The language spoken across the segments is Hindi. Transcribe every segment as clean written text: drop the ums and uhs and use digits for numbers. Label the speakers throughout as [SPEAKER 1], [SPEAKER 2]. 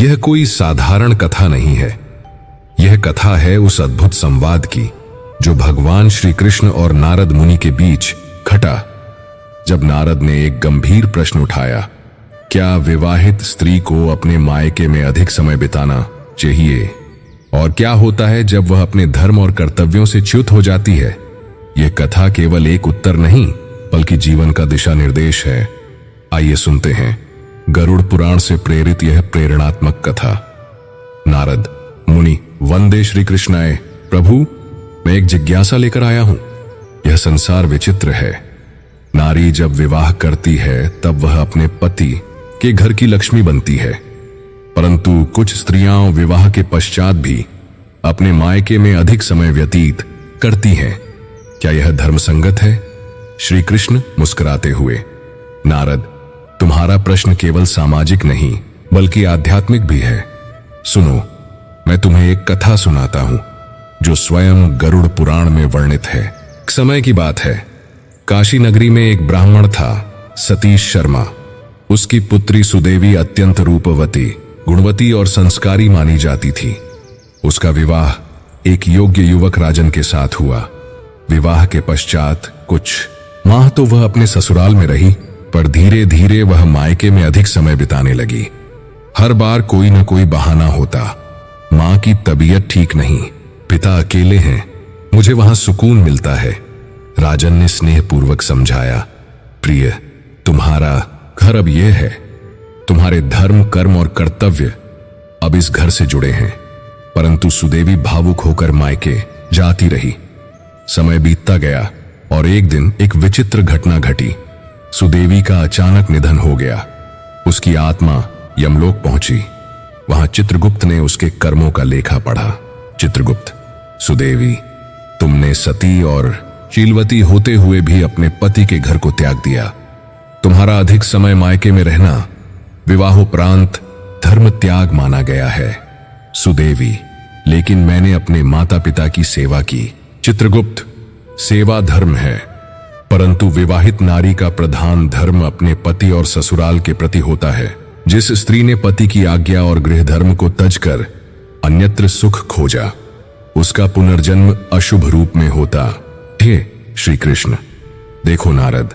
[SPEAKER 1] यह कोई साधारण कथा नहीं है। यह कथा है उस अद्भुत संवाद की जो भगवान श्री कृष्ण और नारद मुनि के बीच घटा। जब नारद ने एक गंभीर प्रश्न उठाया, क्या विवाहित स्त्री को अपने मायके में अधिक समय बिताना चाहिए, और क्या होता है जब वह अपने धर्म और कर्तव्यों से च्युत हो जाती है। यह कथा केवल एक उत्तर नहीं बल्कि जीवन का दिशा निर्देश है। आइए सुनते हैं गरुड़ पुराण से प्रेरित यह प्रेरणात्मक कथा। नारद मुनि, वंदे श्री कृष्णाय। प्रभु, मैं एक जिज्ञासा लेकर आया हूं। यह संसार विचित्र है। नारी जब विवाह करती है तब वह अपने पति के घर की लक्ष्मी बनती है, परंतु कुछ स्त्रियां विवाह के पश्चात भी अपने मायके में अधिक समय व्यतीत करती हैं। क्या यह धर्म संगत है? श्री कृष्ण मुस्कुराते हुए, नारद, तुम्हारा प्रश्न केवल सामाजिक नहीं बल्कि आध्यात्मिक भी है। सुनो, मैं तुम्हें एक कथा सुनाता हूं जो स्वयं गरुड़ पुराण में वर्णित है। समय की बात है। काशी नगरी में एक ब्राह्मण था, सतीश शर्मा। उसकी पुत्री सुदेवी अत्यंत रूपवती, गुणवती और संस्कारी मानी जाती थी। उसका विवाह एक योग्य युवक राजन के साथ हुआ। विवाह के पश्चात कुछ माह तो वह अपने ससुराल में रही, पर धीरे धीरे वह मायके में अधिक समय बिताने लगी। हर बार कोई न कोई बहाना होता। मां की तबीयत ठीक नहीं, पिता अकेले हैं, मुझे वहां सुकून मिलता है। राजन ने स्नेहपूर्वक समझाया, प्रिय, तुम्हारा घर अब यह है। तुम्हारे धर्म, कर्म और कर्तव्य अब इस घर से जुड़े हैं। परंतु सुदेवी भावुक होकर मायके जाती रही। समय बीतता गया और एक दिन एक विचित्र घटना घटी। सुदेवी का अचानक निधन हो गया। उसकी आत्मा यमलोक पहुंची। वहां चित्रगुप्त ने उसके कर्मों का लेखा पढ़ा। चित्रगुप्त, सुदेवी, तुमने सती और शीलवती होते हुए भी अपने पति के घर को त्याग दिया। तुम्हारा अधिक समय मायके में रहना विवाहोपरांत धर्म त्याग माना गया है। सुदेवी, लेकिन मैंने अपने माता पिता की सेवा की। चित्रगुप्त, सेवा धर्म है, परंतु विवाहित नारी का प्रधान धर्म अपने पति और ससुराल के प्रति होता है। जिस स्त्री ने पति की आज्ञा और गृह धर्म को तजकर अन्यत्र सुख खोजा, उसका पुनर्जन्म अशुभ रूप में होता। हे श्री कृष्ण, देखो नारद,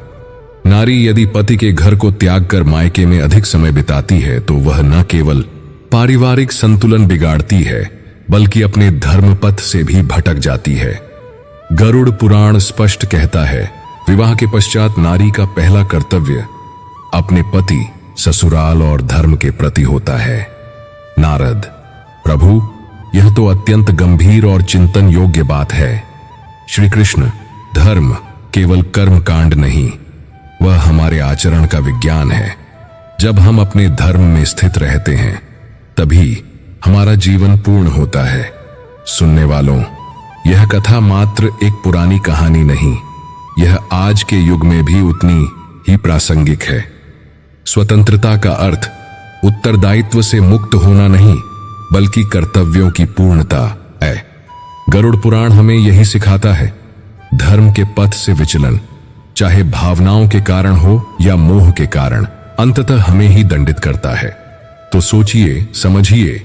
[SPEAKER 1] नारी यदि पति के घर को त्याग कर मायके में अधिक समय बिताती है तो वह न केवल पारिवारिक संतुलन बिगाड़ती है बल्कि अपने धर्म पथ से भी भटक जाती है। गरुड़ पुराण स्पष्ट कहता है, विवाह के पश्चात नारी का पहला कर्तव्य अपने पति, ससुराल और धर्म के प्रति होता है। नारद, प्रभु, यह तो अत्यंत गंभीर और चिंतन योग्य बात है। श्री कृष्ण, धर्म केवल कर्म कांड नहीं, वह हमारे आचरण का विज्ञान है। जब हम अपने धर्म में स्थित रहते हैं तभी हमारा जीवन पूर्ण होता है। सुनने वालों, यह कथा मात्र एक पुरानी कहानी नहीं, यह आज के युग में भी उतनी ही प्रासंगिक है। स्वतंत्रता का अर्थ उत्तरदायित्व से मुक्त होना नहीं बल्कि कर्तव्यों की पूर्णता है। गरुड़ पुराण हमें यही सिखाता है। धर्म के पथ से विचलन, चाहे भावनाओं के कारण हो या मोह के कारण, अंततः हमें ही दंडित करता है। तो सोचिए, समझिए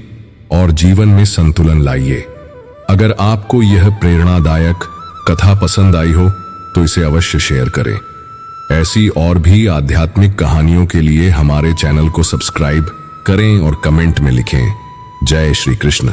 [SPEAKER 1] और जीवन में संतुलन लाइए। अगर आपको यह प्रेरणादायक कथा पसंद आई हो तो इसे अवश्य शेयर करें। ऐसी और भी आध्यात्मिक कहानियों के लिए हमारे चैनल को सब्सक्राइब करें और कमेंट में लिखें, जय श्री कृष्ण।